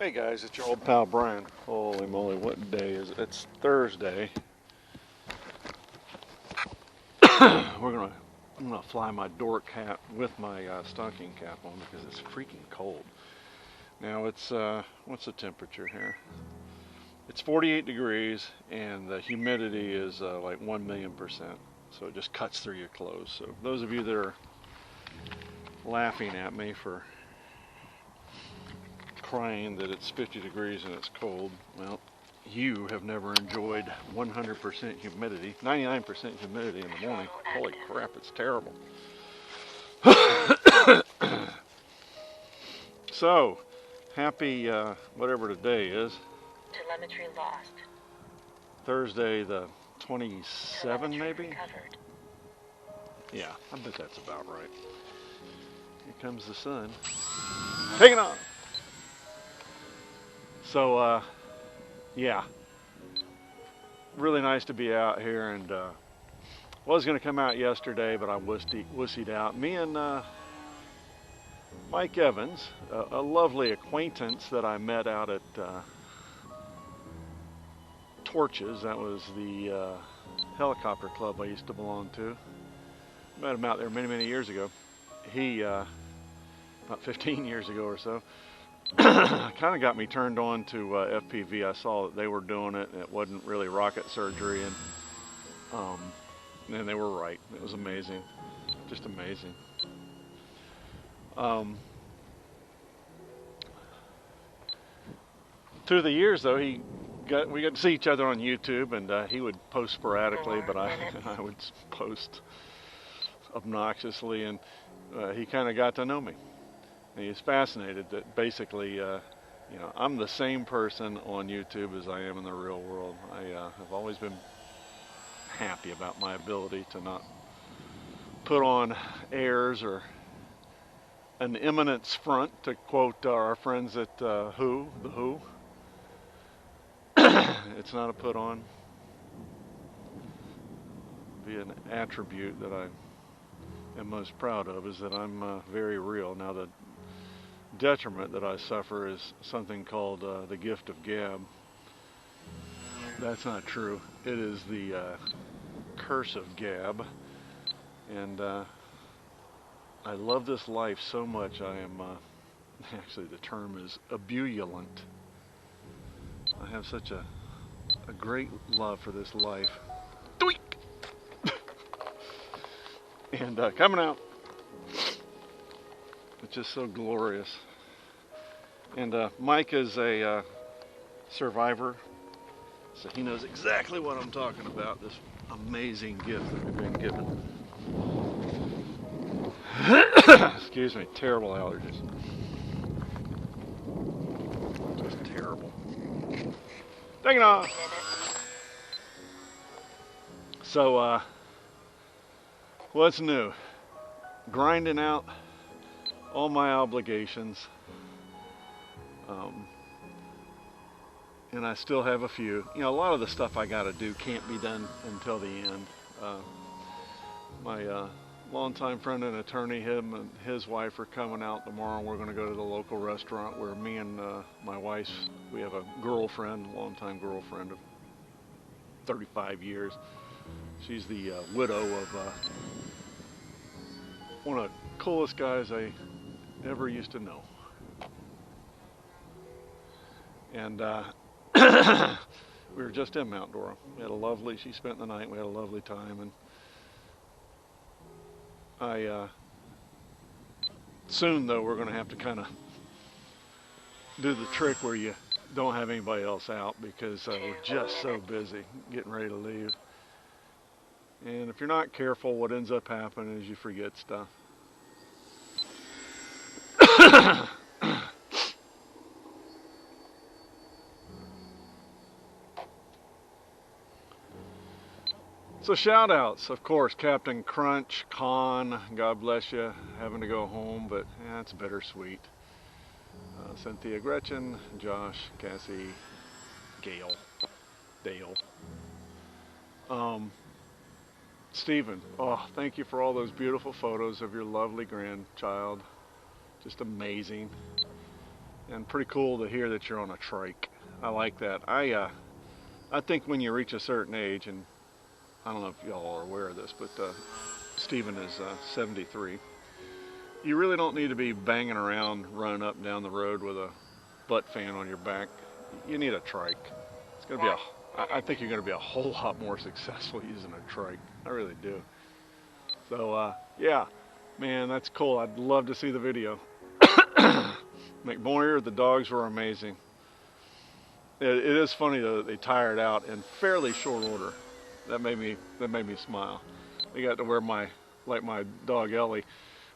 Hey guys, it's your old pal Brian. Holy moly, what day is it? It's Thursday. I'm gonna fly my dork hat with my stocking cap on because it's freaking cold. Now it's what's the temperature here? It's 48 degrees and the humidity is like 1,000,000%. So it just cuts through your clothes. So those of you that are laughing at me for crying that it's 50 degrees and it's cold, well, you have never enjoyed 100% humidity, 99% humidity in the morning. Holy crap, it's terrible. So, happy whatever today is. Telemetry lost. Thursday the 27th maybe? Recovered. Yeah, I bet that's about right. Here comes the sun. Taking off! So, yeah, really nice to be out here, and was going to come out yesterday, but I wussied out. Me and Mike Evans, a lovely acquaintance that I met out at Torches. That was the helicopter club I used to belong to. Met him out there many, many years ago. He, about 15 years ago or so, kind of got me turned on to FPV. I saw that they were doing it, and it wasn't really rocket surgery, and they were right. It was amazing, just amazing. Through the years, though, we got to see each other on YouTube, and he would post sporadically, but I would post obnoxiously, and he kind of got to know me. And he's fascinated that basically, I'm the same person on YouTube as I am in the real world. I have always been happy about my ability to not put on airs or an eminence front, to quote our friends at The Who. It's not a put on. Be an attribute that I am most proud of is that I'm very real. Now, the detriment that I suffer is something called the gift of gab. That's not true. It is the curse of gab. And I love this life so much. I am, actually the term is ebullient. I have such a great love for this life. Doink! And coming out, it's just so glorious. And Mike is a survivor, so he knows exactly what I'm talking about, this amazing gift that we've been given. Excuse me, terrible allergies. Just terrible. Taking off! So, what's new? Grinding out all my obligations. And I still have a few. A lot of the stuff I got to do can't be done until the end. My longtime friend and attorney, him and his wife are coming out tomorrow. We're going to go to the local restaurant where me and my wife, we have a girlfriend, longtime girlfriend of 35 years. She's the widow of one of the coolest guys I ever used to know. And we were just in Mount Dora. She spent the night, we had a lovely time, and soon though we're going to have to kind of do the trick where you don't have anybody else out because we're just so busy getting ready to leave. And if you're not careful, what ends up happening is you forget stuff. So shout outs, of course, Captain Crunch, Con, God bless you, having to go home, but it's bittersweet. Cynthia, Gretchen, Josh, Cassie, Gail, Dale. Stephen, thank you for all those beautiful photos of your lovely grandchild. Just amazing. and pretty cool to hear that you're on a trike. I like that. I think when you reach a certain age, and I don't know if y'all are aware of this, but Stephen is 73. You really don't need to be banging around, running up and down the road with a butt fan on your back. You need a trike. It's gonna be I think you're gonna be a whole lot more successful using a trike. I really do. So yeah, man, that's cool. I'd love to see the video. McBoyer, the dogs were amazing. It is funny though that they tired out in fairly short order. That made me smile. They got to where my dog Ellie.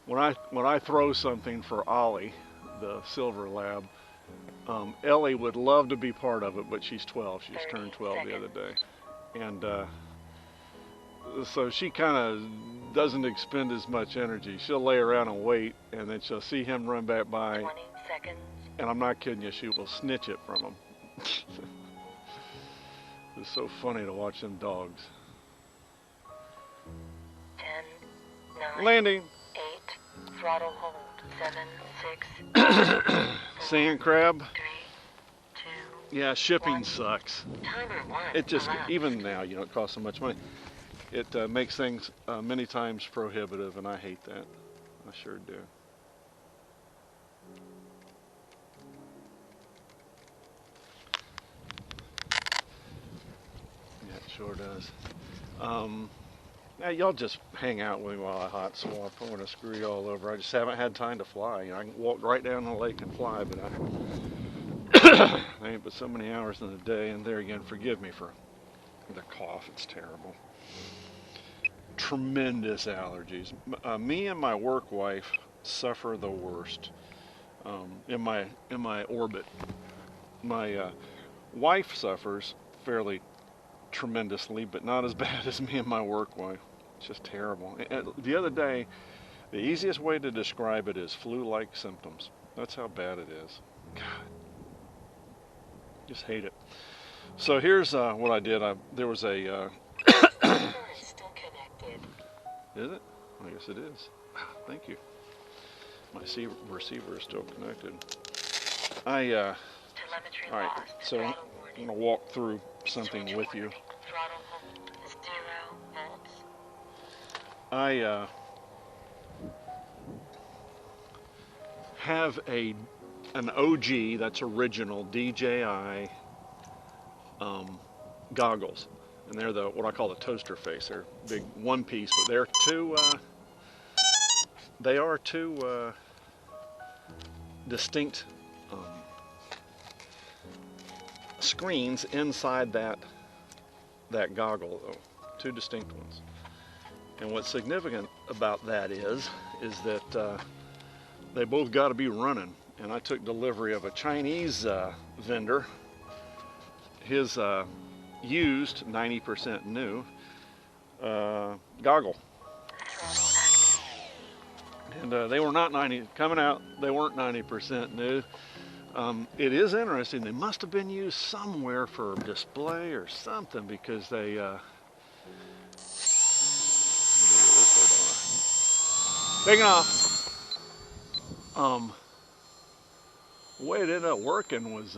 When I throw something for Ollie, the silver lab, Ellie would love to be part of it, but she's 12. She's turned 12 the other day, and so she kind of doesn't expend as much energy. She'll lay around and wait, and then she'll see him run back by, 20 seconds. and I'm not kidding you, she will snitch it from him. It's so funny to watch them dogs. 10, 9, Landing. 8, throttle hold, 7, 6, Sand crab. 3, 2, Yeah, shipping sucks. timer 1. It just, elapsed. even now, you know, it costs so much money. It makes things many times prohibitive, and I hate that. I sure do. Yeah, it sure does. Now y'all just hang out with me while I hot swap. I'm gonna screw you all over. I just haven't had time to fly. You know, I can walk right down the lake and fly, but I ain't but so many hours in the day. And there again, forgive me for the cough. It's terrible. Tremendous allergies. Me and my work wife suffer the worst in my orbit. My wife suffers fairly tremendously, but not as bad as me and my work wife. It's just terrible. And the other day, the easiest way to describe it is flu-like symptoms. That's how bad it is. God, just hate it. So here's what I did. There was a Is still connected. is it? I guess it is. Thank you. My receiver is still connected. Telemetry All right, lost. so I'm Throttle warning. going to walk through something Switch with you. warning. Throttle hold, 0 volts. I have an OG, that's original DJI goggles, and they're what I call the toaster face. They're big one piece, but they're two distinct screens inside that goggle, though. Two distinct ones. And what's significant about that is that they both got to be running. And I took delivery of a Chinese vendor. His used, 90% new goggle. Throttle active. And they were not coming out. They weren't 90% new. It is interesting. They must have been used somewhere for display or something, because they. Taking off. The way it ended up working was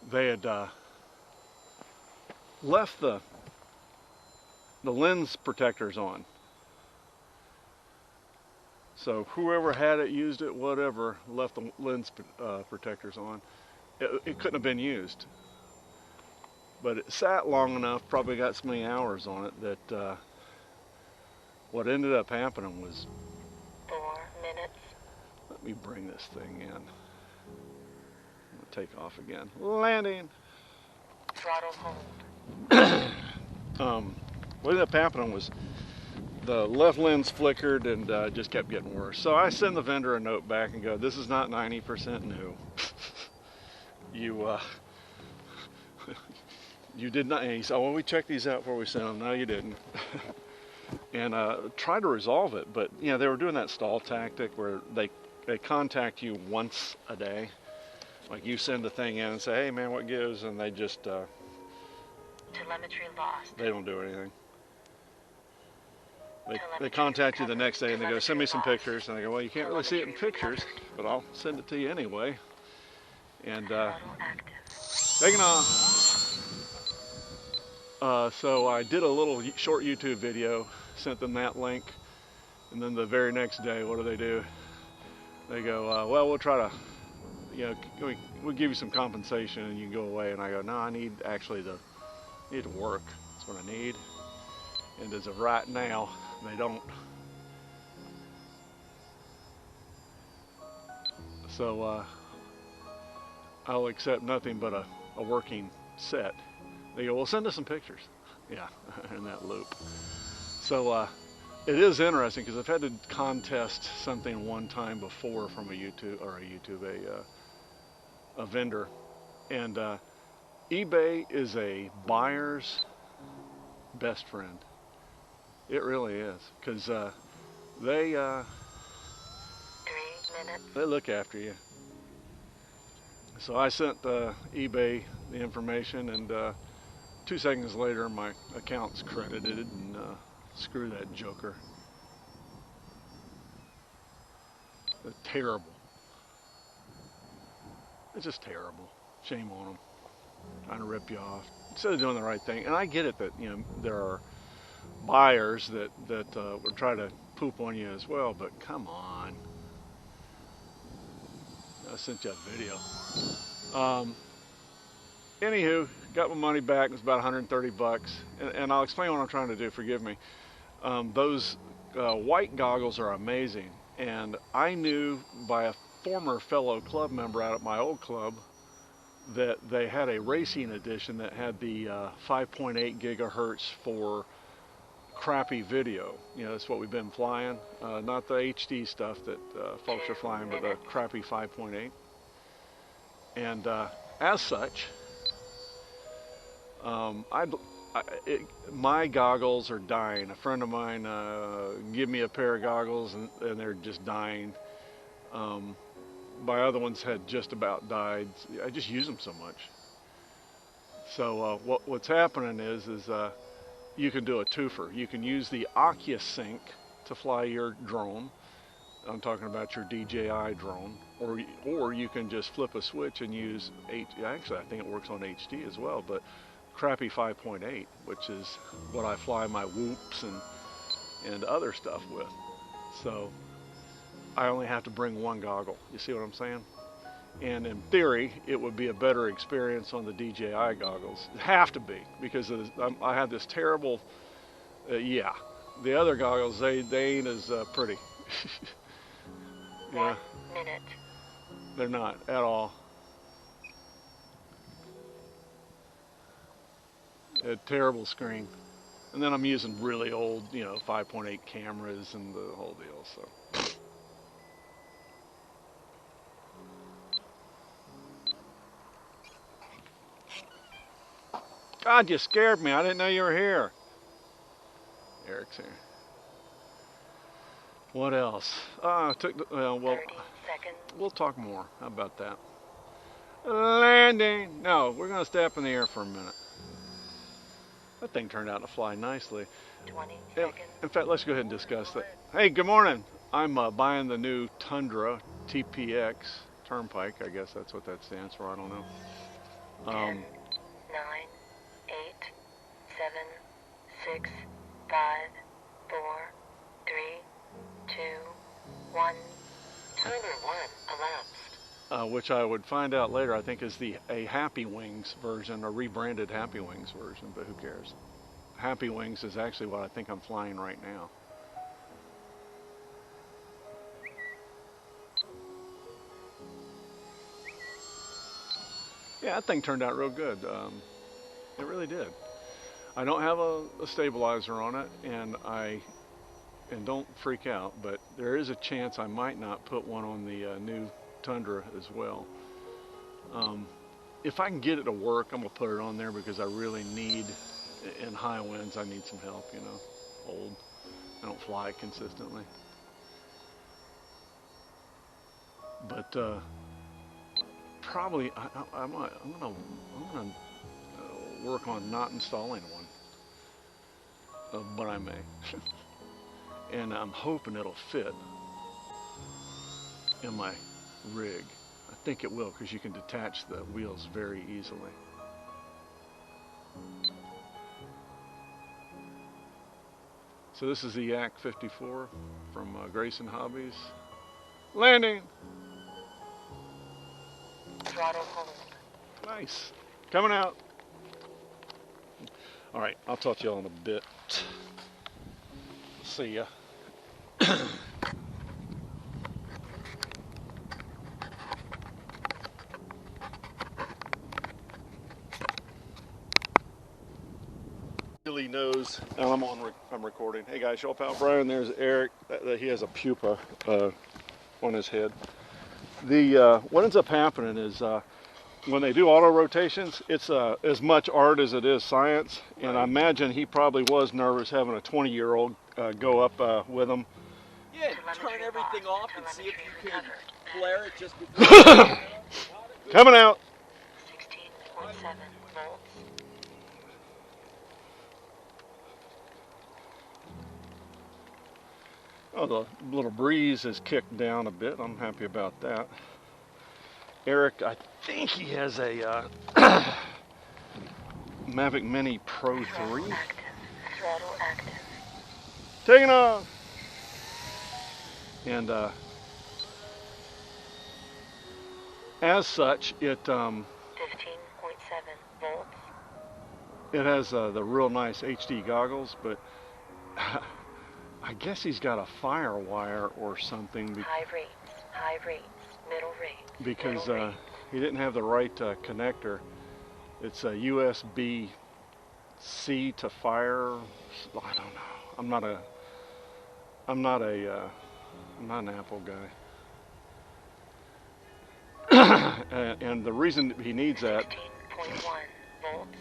they had left the lens protectors on. So whoever had it, used it, whatever, left the lens protectors on. It couldn't have been used. But it sat long enough, probably got so many hours on it, that what ended up happening was, 4 minutes. let me bring this thing in. I'm gonna take off again. Landing. Throttle hold. What ended up happening was the left lens flickered and just kept getting worse. So I send the vendor a note back and go, this is not 90% new. You did not. And he said, oh, well, we checked these out before we sent them. No, you didn't. And tried to resolve it, but you know, they were doing that stall tactic where they contact you once a day. Like you send the thing in and say, hey man, what gives? And they just Telemetry lost. they don't do anything. they contact you the next day and they go, send me some pictures. And I go, well, you can't really see it in pictures, but I'll send it to you anyway. And taking off. So I did a little short YouTube video, sent them that link, and then the very next day, what do? They go, well, we'll try to, we'll give you some compensation and you can go away. And I go, no, I need to work. That's what I need. And as of right now, they don't. So I'll accept nothing but a working set. They go, well, send us some pictures. Yeah, in that loop. So it is interesting because I've had to contest something one time before from a vendor. And eBay is a buyer's best friend. It really is, because they 3 minutes. they look after you. So I sent eBay the information, and 2 seconds later my account's credited, and screw that joker. They're terrible. It's just terrible. Shame on them. Trying to rip you off instead of doing the right thing. And I get it that there are buyers that would try to poop on you as well, but come on. I sent you a video. Anywho, got my money back. It was about 130 bucks, and I'll explain what I'm trying to do. Forgive me. Those white goggles are amazing, and I knew by a former fellow club member out at my old club that they had a racing edition that had the 5.8 gigahertz for crappy video. That's what we've been flying. Not the HD stuff that folks are flying, but the crappy 5.8. And as such, my goggles are dying. A friend of mine gave me a pair of goggles, and they're just dying. My other ones had just about died. I just use them so much. So what's happening is you can do a twofer. You can use the OcuSync to fly your drone. I'm talking about your DJI drone, or you can just flip a switch and use actually I think it works on HD as well, but crappy 5.8, which is what I fly my whoops and other stuff with. So I only have to bring one goggle. You see what I'm saying? And in theory, it would be a better experience on the DJI goggles. It have to be, because I have this terrible, the other goggles, they ain't as pretty. 1 minute. They're not at all. A terrible screen. And then I'm using really old, 5.8 cameras and the whole deal, so. God, you scared me. I didn't know you were here. Eric's here. What else? Well, 30 seconds. we'll talk more. How about that? Landing. No, we're going to stay up in the air for a minute. That thing turned out to fly nicely. 20 seconds. In fact, let's go ahead and discuss that. Hey, good morning. I'm buying the new Tundra TPX Turnpike. I guess that's what that stands for. I don't know. 10, 9, 8, 7, 6, 5, 4, 3, 2, 1. Timer 1 elapsed. Which I would find out later, I think is a Happy Wings version, a rebranded Happy Wings version, but who cares? Happy Wings is actually what I think I'm flying right now. Yeah, that thing turned out real good. It really did. I don't have a stabilizer on it, and don't freak out, but there is a chance I might not put one on the new Tundra as well. If I can get it to work, I'm gonna put it on there, because I really need, in high winds, I need some help. Old. I don't fly consistently. But probably I'm gonna work on not installing one, but I may. and I'm hoping it'll fit in my rig. I think it will because you can detach the wheels very easily. So this is the Yak 54 from Grayson Hobbies. Landing! Throttle hold. Nice. Coming out. All right, I'll talk to y'all in a bit. See ya. Really knows. Now I'm recording. Hey guys, y'all pal Brian. There's Eric. He has a pupa on his head. What ends up happening is when they do auto rotations, it's as much art as it is science. And I imagine he probably was nervous having a 20-year-old go up with him. Yeah, turn everything off and see if you can flare it just before. Coming out. 16.7 volts. Oh, the little breeze has kicked down a bit. I'm happy about that. Eric, I think he has a Mavic Mini Pro 3. Throttle active. Taking off. And as such, it 15.7 volts. it has the real nice HD goggles, but I guess he's got a fire wire or something. High rates, middle rates. Because middle rates. he didn't have the right connector. It's a USB-C to fire. I don't know. I'm not an Apple guy. And the reason he needs that 16.1 volts.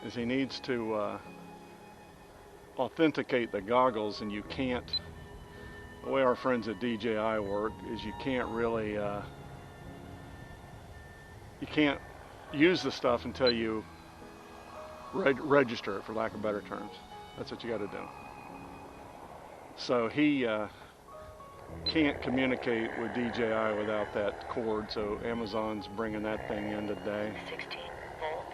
is he needs to authenticate the goggles, and you can't. The way our friends at DJI work is you can't really you can't use the stuff until you register it, for lack of better terms. That's what you got to do. So he can't communicate with DJI without that cord, so Amazon's bringing that thing in today. 16 volts.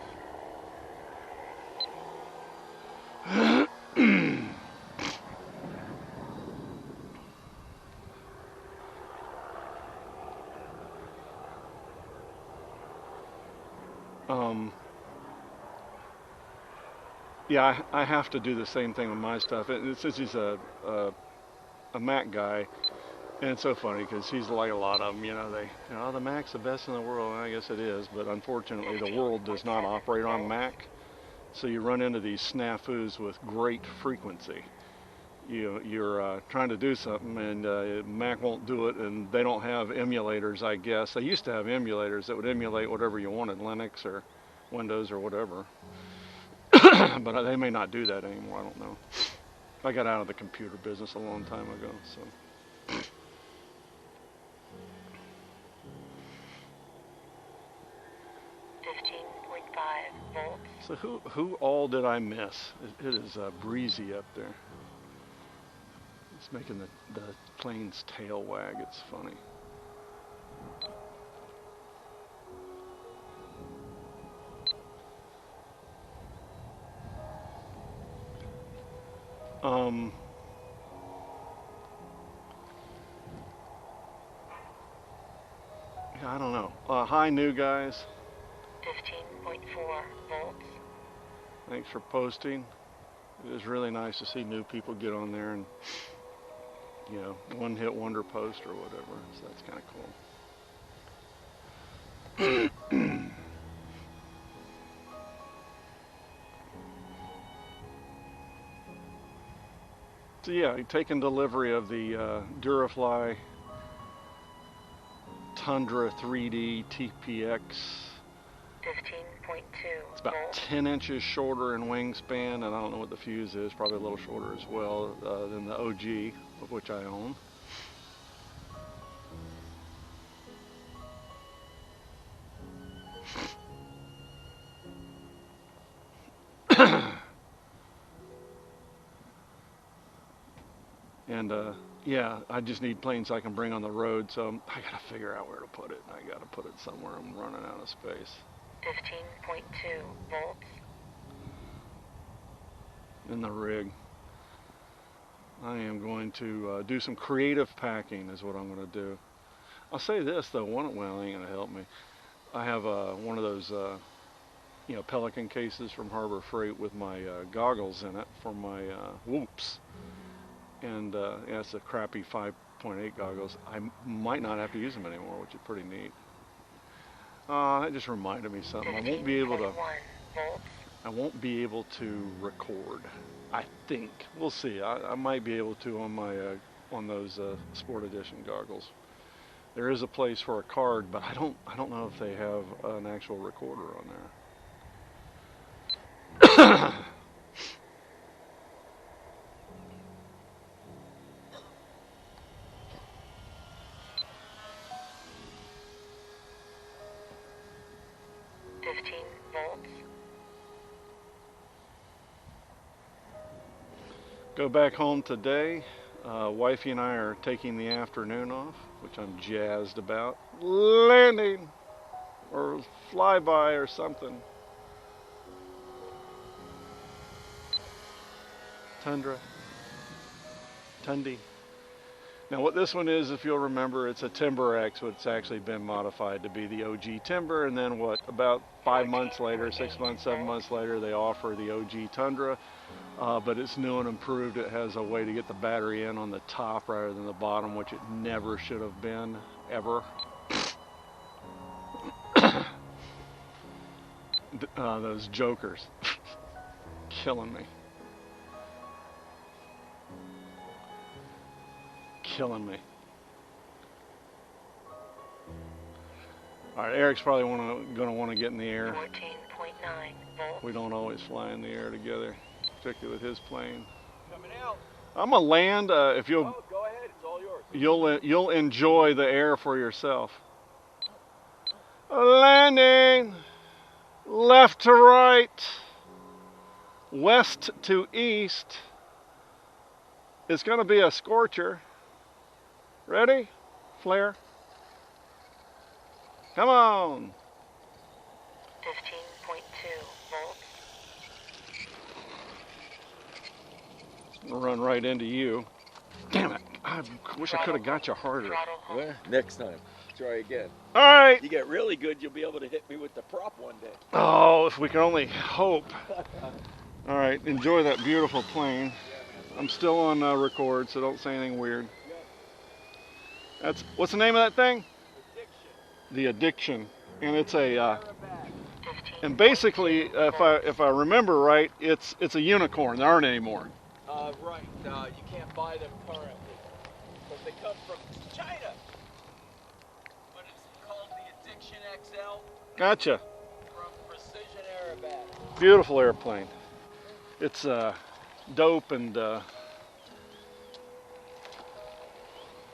Yeah, I have to do the same thing with my stuff. Since he's a Mac guy, and it's so funny because he's like a lot of them, the Mac's the best in the world. And I guess it is, but unfortunately the world does not operate on Mac. So you run into these snafus with great frequency. You're trying to do something and Mac won't do it, and they don't have emulators, I guess. They used to have emulators that would emulate whatever you wanted, Linux or Windows or whatever. But they may not do that anymore, I don't know. I got out of the computer business a long time ago, so. 15.5 volts. So who all did I miss? It is breezy up there. It's making the plane's tail wag. It's funny. I don't know. Hi, new guys. 15.4 volts. Thanks for posting. It is really nice to see new people get on there and, one-hit wonder post or whatever. So that's kind of cool. So yeah, taking delivery of the Durafly Tundra 3D TPX. 15.2 It's about 10 inches shorter in wingspan, and I don't know what the Fuse is, probably a little shorter as well than the OG, of which I own. And yeah, I just need planes I can bring on the road, so I gotta figure out where to put it. I gotta put it somewhere. I'm running out of space. 15.2 volts. In the rig. I am going to do some creative packing is what I'm going to do. I'll say this though, well, it ain't going to help me. I have one of those Pelican cases from Harbor Freight with my goggles in it for my whoops. And yeah, it's a crappy 5.8 goggles. I might not have to use them anymore, which is pretty neat. That just reminded me something. I won't be able to. I won't be able to record. I think we'll see. I might be able to on my on those Sport Edition goggles. There is a place for a card, but I don't know if they have an actual recorder on there. 15 volts. Go back home today. Wifey and I are taking the afternoon off, which I'm jazzed about. Landing or flyby or something. Tundra. Tundi. Now what this one is, if you'll remember, it's a Timber X, but it's actually been modified to be the OG Timber, and then about 5 months later, 6 months, 7 months later, they offer the OG Tundra, but it's new and improved. It has a way to get the battery in on the top rather than the bottom, which it never should have been, ever. Those jokers. Killing me. Killing me. All right, Eric's probably going to want to get in the air. 14.9 volts. We don't always fly in the air together, particularly with his plane. Coming out. I'm gonna land. If you'll, Oh, go ahead. It's all yours. you'll enjoy the air for yourself. Landing. Left to right. West to east. It's going to be a scorcher. Ready? Flare. Come on. 15.2 volts. I'll run right into you. Damn it. I wish I could have got you harder. Throttle home. Well, next time. Try again. All right. You get really good, you'll be able to hit me with the prop one day. Oh, if we can only hope. All right. Enjoy that beautiful plane. I'm still on record, so don't say anything weird. What's the name of that thing? Addiction. The Addiction, and it's a. 15. And basically, if I remember right, it's a unicorn. There aren't any more. Right. You can't buy them currently, but they come from China. But it's called the Addiction XL Gotcha. from Precision Aerobatic. Beautiful airplane. It's dope and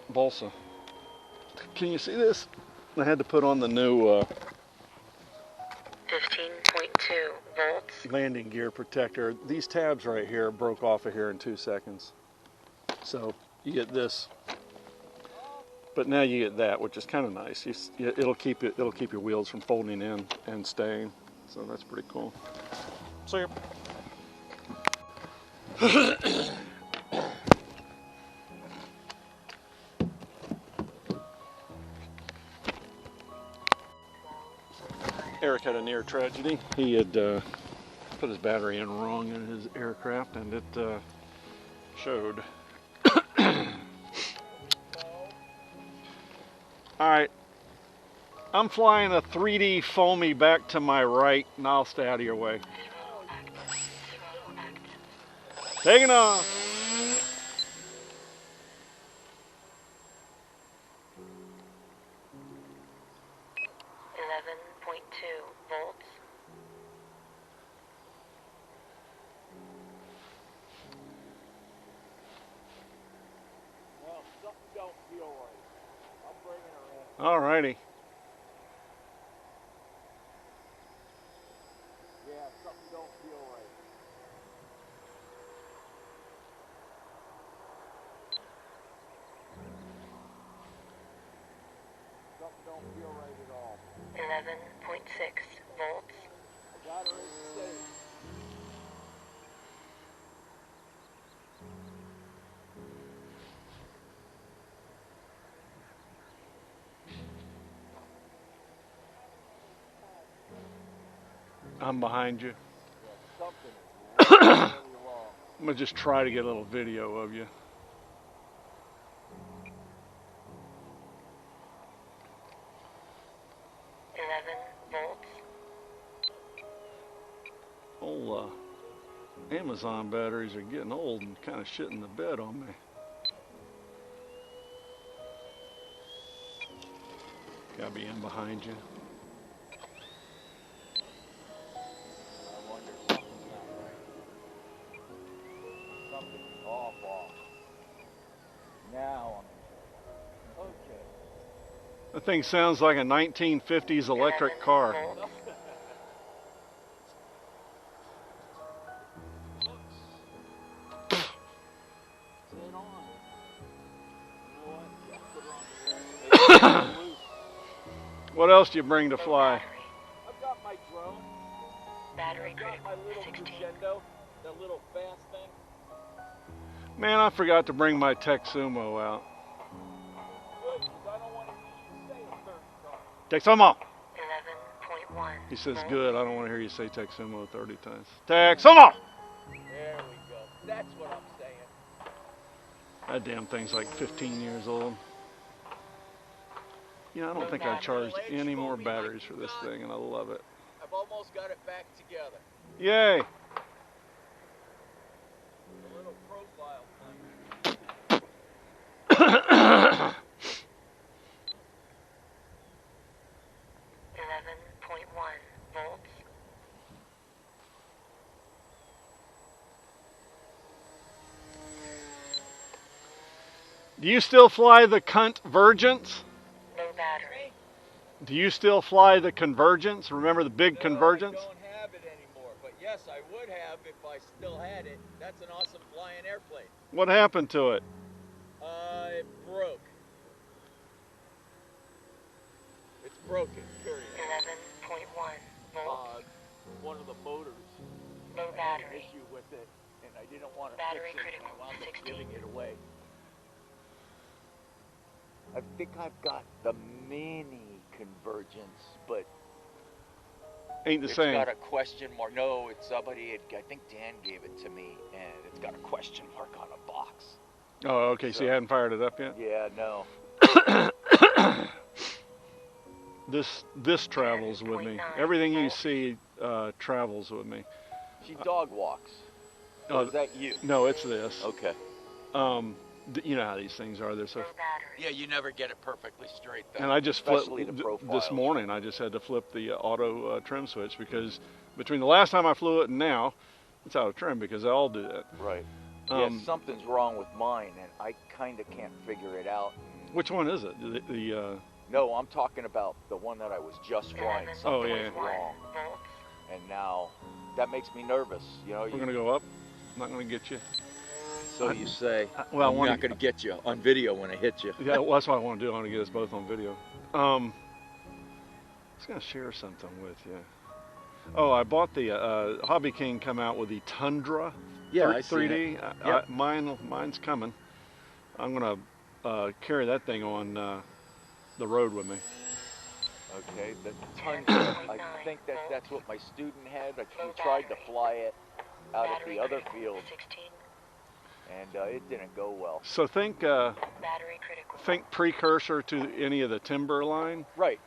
balsa. Can you see this? I had to put on the new 15.2 volts. landing gear protector. These tabs right here broke off of here in 2 seconds. So you get this, but now you get that, which is kind of nice. It'll keep your wheels from folding in and staying. So that's pretty cool. See ya. Eric had a near tragedy. He had put his battery in wrong in his aircraft, and it showed. All right, I'm flying a 3D foamy back to my right, and I'll stay out of your way. Taking off. 11.2 volts. Well, something don't feel right. I'm bringing her in. All righty. Yeah, something don't feel right. don't feel right at all. 11.6 volts. I got her in safe. I'm behind you. Yeah, something is really, really wrong. I'm gonna just try to get a little video of you. 11 volts. Old Amazon batteries are getting old and kind of shitting the bed on me. Gotta be in behind you. I wonder if something's not right. Something's off. Now I'm okay. That thing sounds like a 1950s electric car. Volts. Sit on. You know what? Yeah, put her on the loose. What else do you bring to fly? Battery. I've got my drone. Battery I've got critical. my little 16. crescendo, that little fast thing. Man, I forgot to bring my Texumo out. Good, 'cause I don't want to hear you say a third time. Texumo! 11.1. He says, volts. good, I don't want to hear you say Texumo 30 times. Texumo! There we go. That's what I'm saying. That damn thing's like 15 years old. You know, I don't think I charged any more batteries for this thing, and I love it. I've almost got it back together. Yay! A little profile thing. 11.1 volts. Do you still fly the Convergence? No battery. Do you still fly the Convergence? Remember the big Convergence? I don't have it anymore, but yes, I would have if I still had it. That's an awesome flying airplane. What happened to it? It broke. It's broken, period. 11.1 volts. One of the motors No had an battery. issue with it, and I didn't want to Battery fix it, and critical, I wound up 16. giving it away. I think I've got the mini Convergence, but Ain't the it's same. got a question mark. No, it's somebody. I think Dan gave it to me, and it's got a question mark on a box. Oh, okay, so you hadn't fired it up yet? Yeah, no. This travels with me. 10.9 Everything you volts. see travels with me. She dog walks. Oh, Is that you? No, it's this. Okay. You know how these things are. They're so. No battery. Yeah, you never get it perfectly straight, though. And I just flipped Especially the this profiles. morning. I just had to flip the auto trim switch because between the last time I flew it and now, it's out of trim because they all do that. Right. Um, Yeah, something's wrong with mine, and I kind of can't figure it out. Which one is it? No, I'm talking about the one that I was just flying. 11.1 Oh, Something yeah. was wrong, volts. and now that makes me nervous. You know, We're gonna go up. I'm not gonna get you. so you say. Well, I I'm wanna- not going to get you on video when I hit you. Yeah, well, that's what I want to do. I want to get us both on video. I was gonna share something with you. Oh, I bought the Hobby King come out with the Tundra. Yeah, I see 3D. it. Yep. Mine's coming. I'm gonna carry that thing on the road with me. Okay, the Tundra. I think that's what my student had. We tried to fly it out at Battery the other critical, field, 16. and it didn't go well. So think Battery critical. precursor to any of the timber line. Right.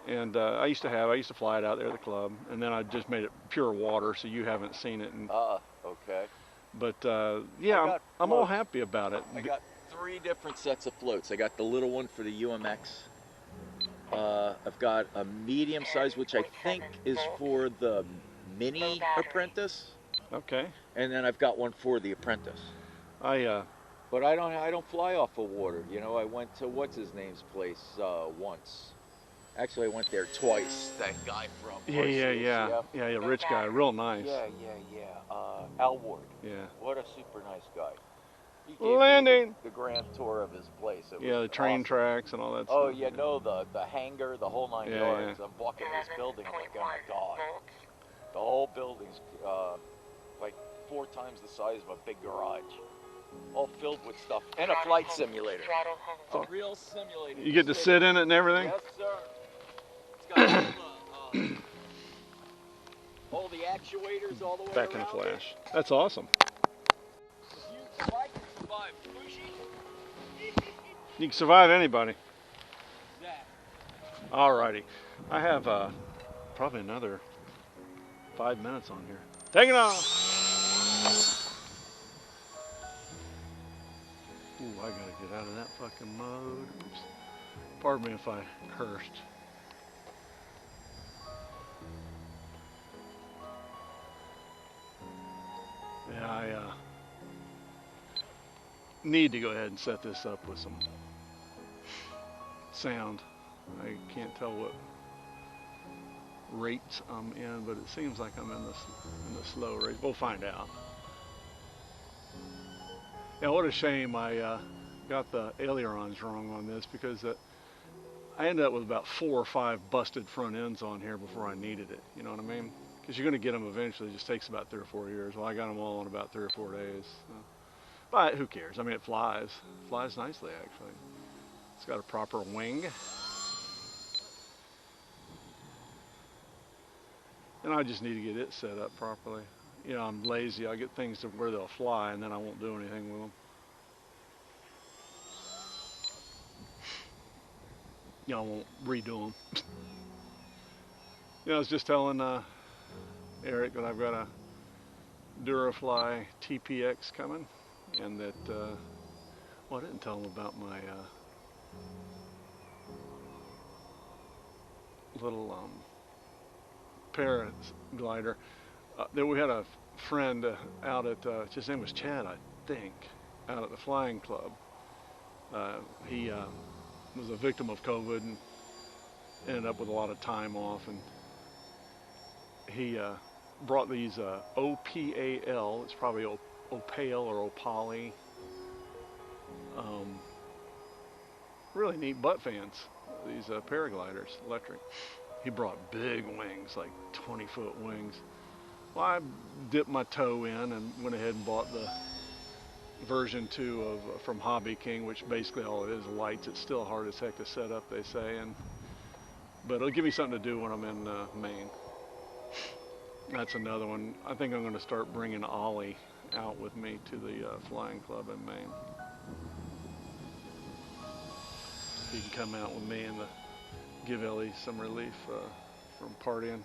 And I used to fly it out there at the club, and then I just made it pure water, so you haven't seen it. Okay. But yeah, I got I'm all floats. happy about it. I got 3 different sets of floats. I got the little one for the UMX. I've got a medium size, which I think is for the mini apprentice, Okay. and then I've got one for the apprentice. But I don't fly off of water. You know, I went to what's his name's place once. Actually, I went there twice. That guy from yeah, rich guy, real nice. Yeah. Al Ward. Yeah. What a super nice guy. He gave Landing. me the grand tour of his place. It Yeah, was the train awesome. tracks and all that Oh, stuff. yeah, no, the hangar, the whole 9 Yeah, yards. yeah. I'm walking this building. I'm like, oh my God. volts. The whole building's like 4 times the size of a big garage. All filled with stuff. And a flight simulator. Throttle hold. A real simulator. You get to sit in it and everything? Yes, sir. It's got all the actuators all the way Back in a around flash. That's awesome. If I can survive Fuji, You can survive anybody. that. Alrighty. I have probably another 5 minutes on here. Taking off! Ooh, I gotta get out of that fucking mode. Oops. Pardon me if I cursed. Yeah, I need to go ahead and set this up with some sound. I can't tell what rates I'm in, but it seems like I'm in the slow rate. We'll find out. Yeah, what a shame I got the ailerons wrong on this, because I ended up with about 4 or 5 busted front ends on here before I needed it. You know what I mean? Because you're going to get them eventually. It just takes about 3 or 4 years. Well, I got them all in about 3 or 4 days. So. But who cares? I mean, it flies. It flies nicely, actually. It's got a proper wing. And I just need to get it set up properly. You know, I'm lazy. I get things to where they'll fly, and then I won't do anything with them. You know, I won't redo them. You know, I was just telling Eric that I've got a Durafly TPX coming, and that, well, I didn't tell him about my little paraglider. Then we had a friend out at, his name was Chad, I think, out at the flying club. He was a victim of COVID and ended up with a lot of time off, and he brought these OPAL, it's probably Opal or Opali, really neat butt fans, these paragliders, electric. He brought big wings, like 20-foot wings. Well, I dipped my toe in and went ahead and bought the version 2 of from Hobby King, which basically all it is lights. It's still hard as heck to set up, they say, but it'll give me something to do when I'm in Maine. That's another one. I think I'm going to start bringing Ollie out with me to the flying club in Maine. He can come out with me and give Ellie some relief from partying.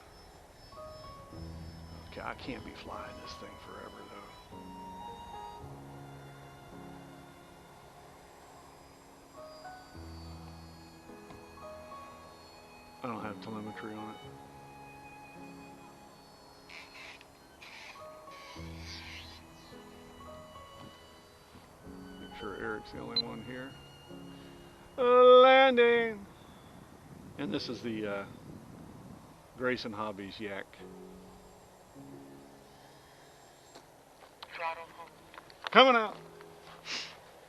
Okay, I can't be flying this thing forever though. I don't have telemetry on it. Make sure Eric's the only one here. Landing! And this is the Grayson Hobbies Yak. Throttle hold. Coming out!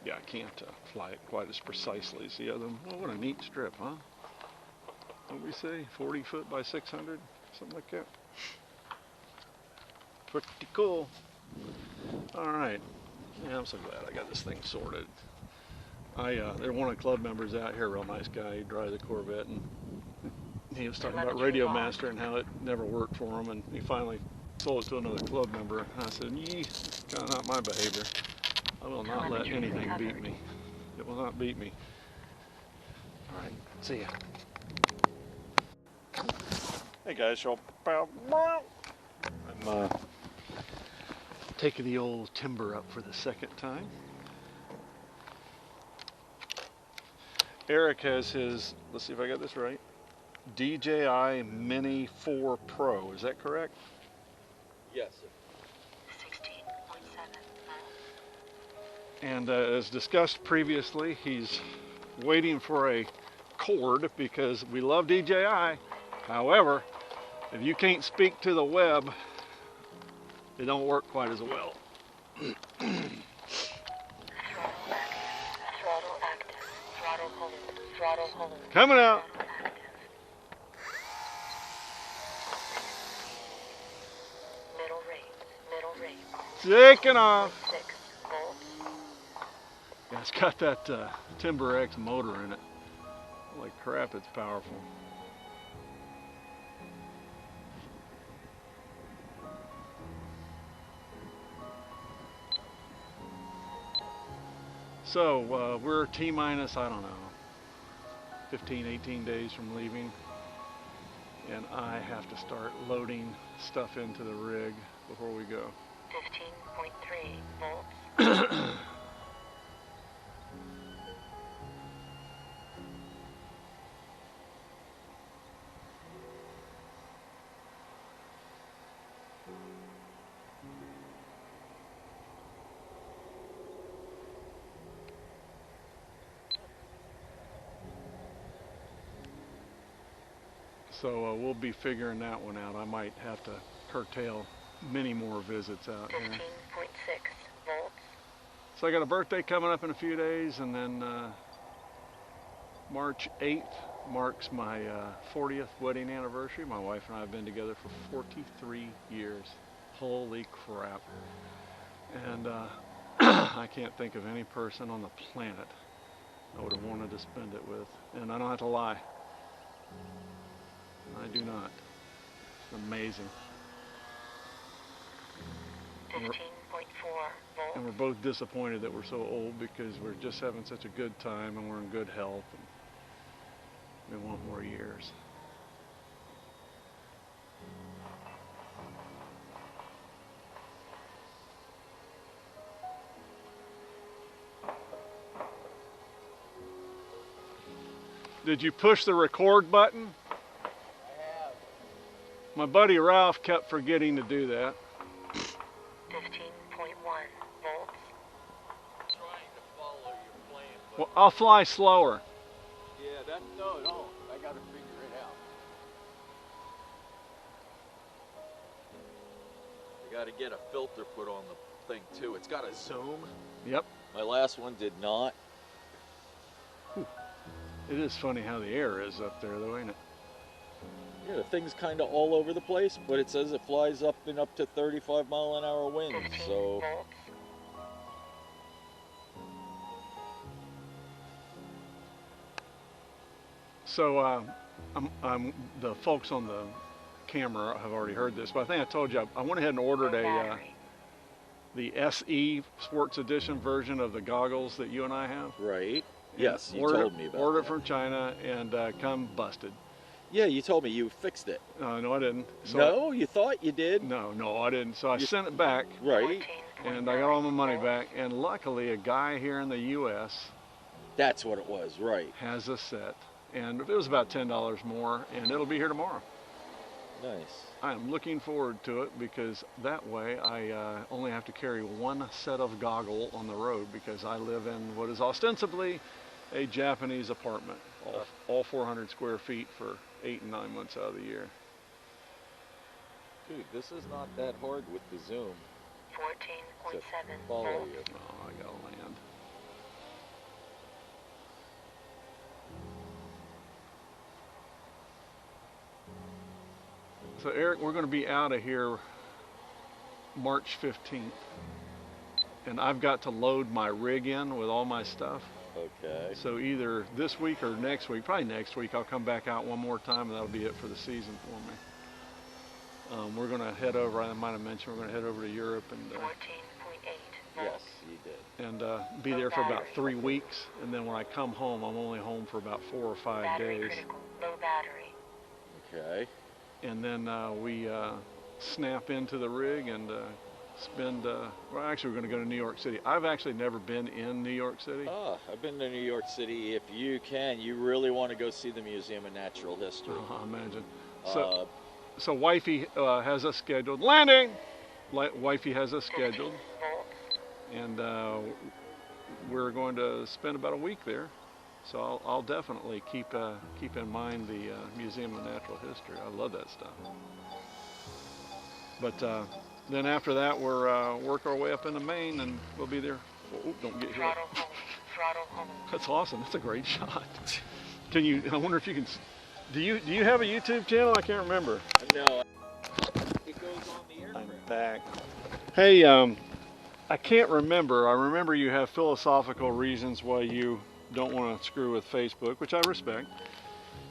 Yeah, I can't fly it quite as precisely as the other one. Well, what a neat strip, huh? What we say? 40 foot by 600? Something like that. Pretty cool. Alright. Yeah, I'm so glad I got this thing sorted. There's one of the club members out here, real nice guy. He drives a Corvette, and he was talking about Radio Master and how it never worked for him, and he finally sold it to another club member. And I said, yee, it's kind of not my behavior. I will not let anything beat me. It will not beat me. Alright, see ya. Hey guys, so I'm taking the old timber up for the second time. Eric has his, let's see if I got this right, DJI Mini 4 Pro, is that correct? Yes, sir. 16.7 volts. And as discussed previously, he's waiting for a cord because we love DJI. However, if you can't speak to the web, it don't work quite as well. Throttle hold. Coming out. Throttle active. Middle rate. Taking off. 6 volts. Yeah, it's got that Timber X motor in it. Holy crap, it's powerful. So we're T-minus, I don't know, 15, 18 days from leaving. And I have to start loading stuff into the rig before we go. 15.3 volts. So we'll be figuring that one out. I might have to curtail many more visits out here. 15.6 volts. So I got a birthday coming up in a few days, and then March 8th marks my 40th wedding anniversary. My wife and I have been together for 43 years. Holy crap. And I can't think of any person on the planet I would have wanted to spend it with. And I don't have to lie. I do not. It's amazing. 15.4 volts. And we're both disappointed that we're so old because we're just having such a good time and we're in good health and we want more years. Did you push the record button? My buddy Ralph kept forgetting to do that. 15.1 volts. Trying to follow your plan, but Well, I'll fly slower. yeah, no, I gotta figure it out. I gotta get a filter put on the thing too. It's got a zoom. Yep. My last one did not. It is funny how the air is up there though, ain't it? Yeah, the thing's kind of all over the place, but it says it flies up and up to 35-mile-an-hour winds. 15 So volts. So the folks on the camera have already heard this, but I think I told you I went ahead and ordered Low a battery. the SE Sports Edition version of the goggles that you and I have. right. And Yes, you ordered- told me about Ordered that. from China and come busted. Yeah, you told me you fixed it. No, I didn't. So No, you thought you did. No, I didn't. So I You- sent it back, Right. 14.9 and I got all my money volts. back. And luckily, a guy here in the U.S. That's what it was. Right. has a set, and it was about $10 more, and it'll be here tomorrow. Nice. I am looking forward to it because that way I only have to carry one set of goggle on the road because I live in what is ostensibly a Japanese apartment, all 400 square feet for 8 and 9 months out of the year. Dude, this is not that hard with the zoom 14.7 to follow volts. you. Oh, I gotta land. So Eric, we're going to be out of here March 15th, and I've got to load my rig in with all my stuff. Okay. So either this week or next week, probably next week, I'll come back out one more time, and that'll be it for the season for me. We're going to head over, I might have mentioned, we're going to head over to Europe and 14.8 Yes, volts. you did. be there for about 3 weeks, and then when I come home, I'm only home for about 4 or 5 Battery days. critical. Low battery. Okay. And then we snap into the rig and spend, well, actually we're going to go to New York City. I've actually never been in New York City. I've been to New York City. If you can, you really want to go see the Museum of Natural History. I imagine. Uh, So wifey has us scheduled. Landing! Wifey has us 15 scheduled, volts. and we're going to spend about a week there. So I'll definitely keep in mind the Museum of Natural History. I love that stuff. But then after that, we're work our way up into Maine, and we'll be there. Oh, don't get hit. Throttle hold. Throttle hold. That's awesome. That's a great shot. Can you? I wonder if you can. Do you have a YouTube channel? I can't remember. No, it goes on the I'm aircraft. back. Hey, I can't remember. I remember you have philosophical reasons why you don't want to screw with Facebook, which I respect.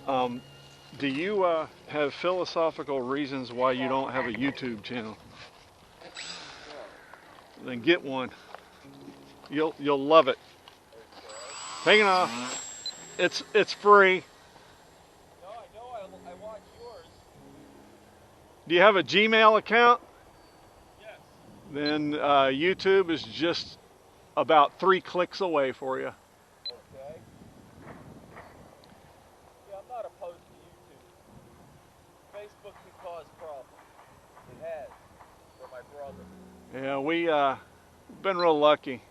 Do you have philosophical reasons why you don't have a YouTube channel? Then get one. You'll love it. Taking off. It's free. No, I know. I watch yours. Do you have a Gmail account? Yes. Then YouTube is just about 3 clicks away for you. Okay. Yeah, I'm not opposed to YouTube. Facebook could cause problems. It has for my brother. Yeah, we been real lucky.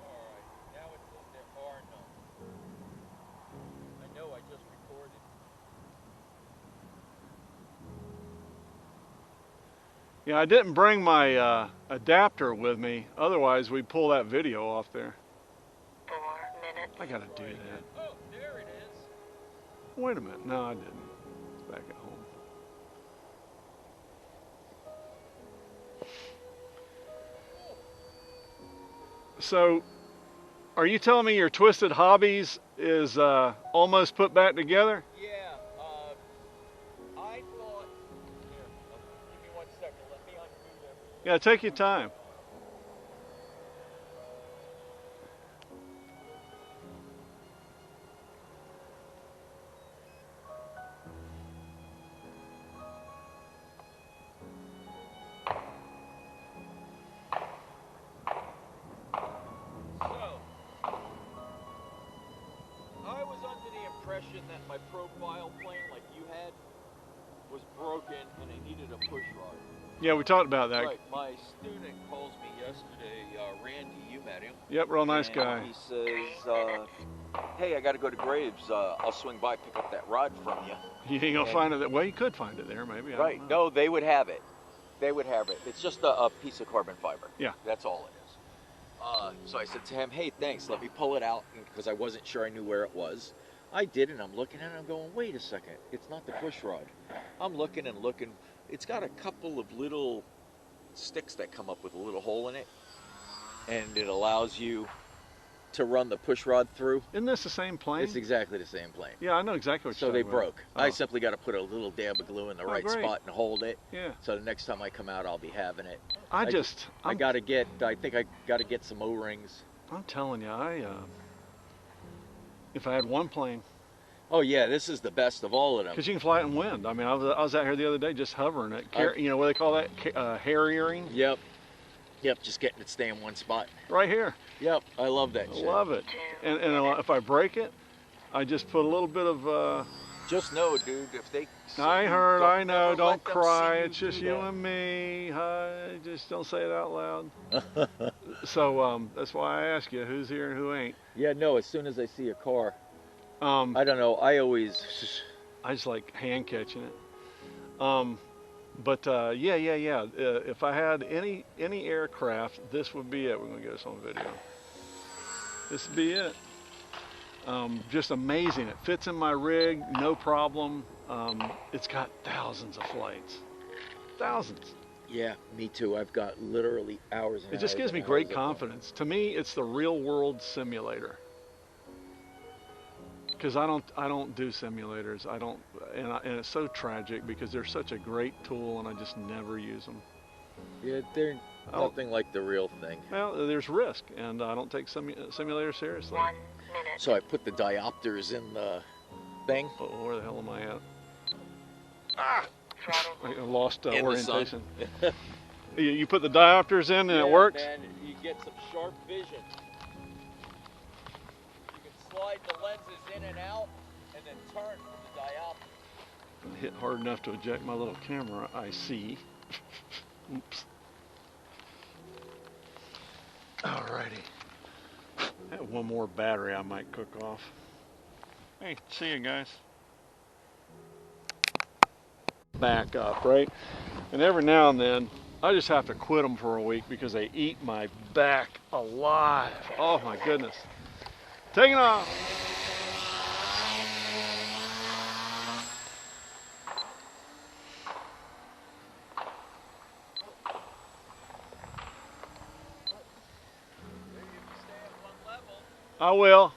Alright, now it's in there far enough. I know I just recorded. Yeah, I didn't bring my adapter with me. Otherwise, we'd pull that video off there. 4 minutes. I gotta do that. Oh, there it is. Wait a minute. No, I didn't. It's back at home. So, are you telling me your Twisted Hobbies is almost put back together? Yeah, I thought. Here, give me 1 second. Let me undo everything. Yeah, take your time. So, I was under the impression that my profile plane, like you had, was broken and I needed a push rod. Yeah, we talked about that. Right. My student calls me yesterday, Randy. You met him. Yep, real nice and guy. He says, "Hey, I got to go to Graves. I'll swing by, pick up that rod from you." You ain't gonna find it that way. You could find it there, maybe. I don't Right. know. No, they would have it. They would have it. It's just a piece of carbon fiber. Yeah. That's all it is. So I said to him, "Hey, thanks. Let me pull it out," because I wasn't sure I knew where it was. I did, and I'm looking at it. I'm going, "Wait a second. It's not the push rod." I'm looking and looking. It's got a couple of little sticks that come up with a little hole in it, and it allows you to run the push rod through. Isn't this the same plane? It's exactly the same plane. Yeah, I know exactly what So you're they talking about. broke. Oh. I simply got to put a little dab of glue in the Oh, right great. spot and hold it. Yeah. So the next time I come out, I'll be having it. I I'm- got to get. I think I got to get some O-rings. I'm telling you, if I had one plane, Oh yeah, this is the best of all of them. because you can fly it in wind. I mean, I was out here the other day just hovering it. You know what they call that? Harriering? Yep. Yep. Just getting it stay in one spot. Right here. Yep. I love that I shit. love it. And if I break it, I just put a little bit of. Just know, dude, if they. I heard. I know. never Don't let them cry. see It's you just do you that. and me. Just don't say it out loud. So that's why I ask you who's here and who ain't. Yeah. No. As soon as I see a car, I I don't know. I always. just like hand catching it. But yeah. If I had any aircraft, this would be it. We're gonna get us on video. This would be it. Just amazing. It fits in my rig, no problem. It's got thousands of flights, thousands. Yeah. Me too. I've got literally hours and It just hours gives and me great hours of confidence. To me, it's the real world simulator. Because I don't do simulators. I don't, and it's so tragic because they're such a great tool, and I just never use them. Yeah. They're Oh. nothing like the real thing. Well, there's risk, and I don't take simulators seriously. 1 minute. So I put the diopters in the thing. Oh, where the hell am I at? Ah! Throttle. I lost In the sun. orientation. You put the diopters in and it works? Man, you get some sharp vision. You can slide the lenses in and out and then turn from the diopter. I hit hard enough to eject my little camera, I see. Oops. Alrighty. I have one more battery I might cook off. Hey, see you guys. Back up, right? And every now and then, I just have to quit them for a week because they eat my back alive. Oh my goodness. Taking off. I will.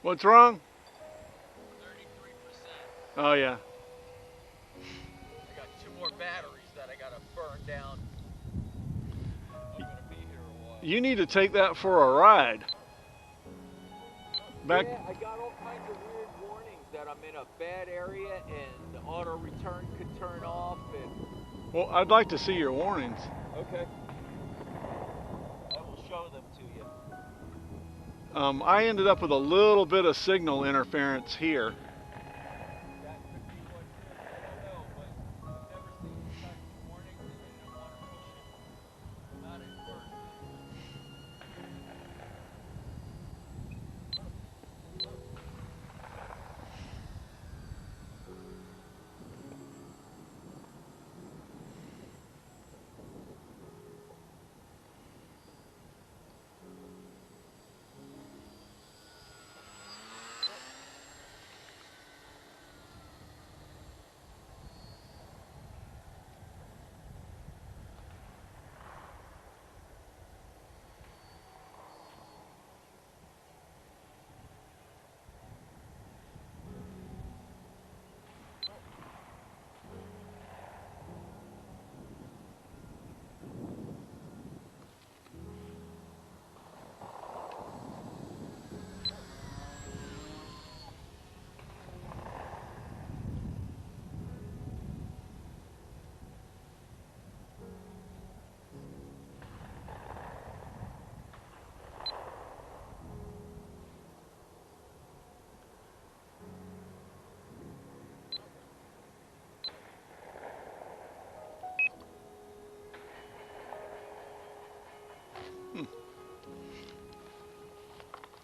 What's wrong? 33%. Oh yeah. I got 2 more batteries that I gotta burn down. I'm gonna be here a while. You need to take that for a ride. Back. Yeah, I got all kinds of weird warnings that I'm in a bad area and the auto return could turn off and... Well, I'd like to see your warnings. Okay. I will show them to you. I ended up with a little bit of signal interference here. That could be what it is. I don't know, but I've never seen these kinds of warnings and I didn't want to push it. Not at first.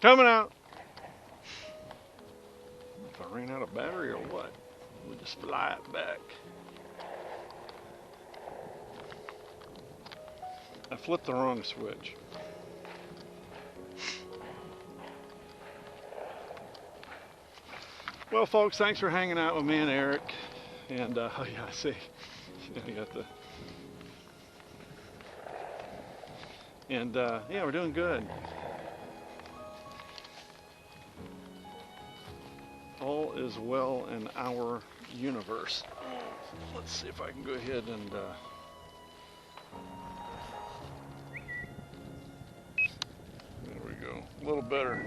Coming out. If I ran out of battery or what, we'll just fly it back. I flipped the wrong switch. Well, folks, thanks for hanging out with me and Eric. And, oh yeah, I see. I got the... And, yeah, we're doing good. All is well in our universe. Let's see if I can go ahead and there we go, a little better.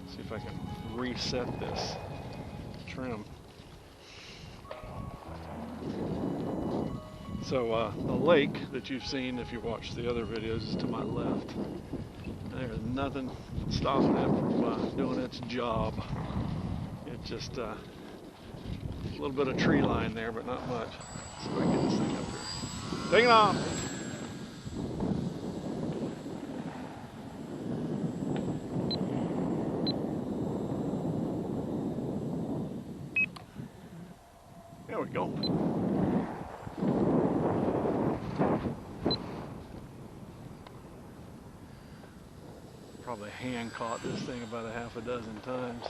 See if I can reset this trim. So the lake that you've seen if you watched the other videos is to my left. There's nothing stopping it from doing its job. It just a little bit of tree line there, but not much. Let's see if I can get this thing up here. Take it off. There we go. Probably hand caught this thing about a half a dozen times.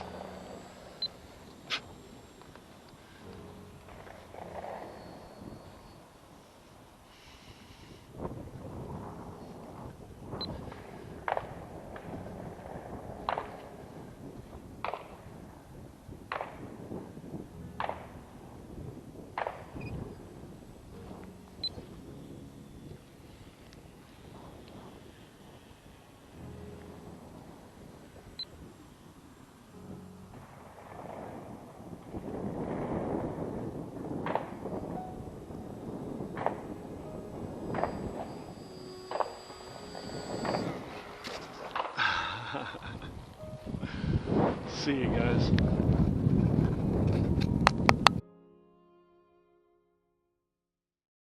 See you guys.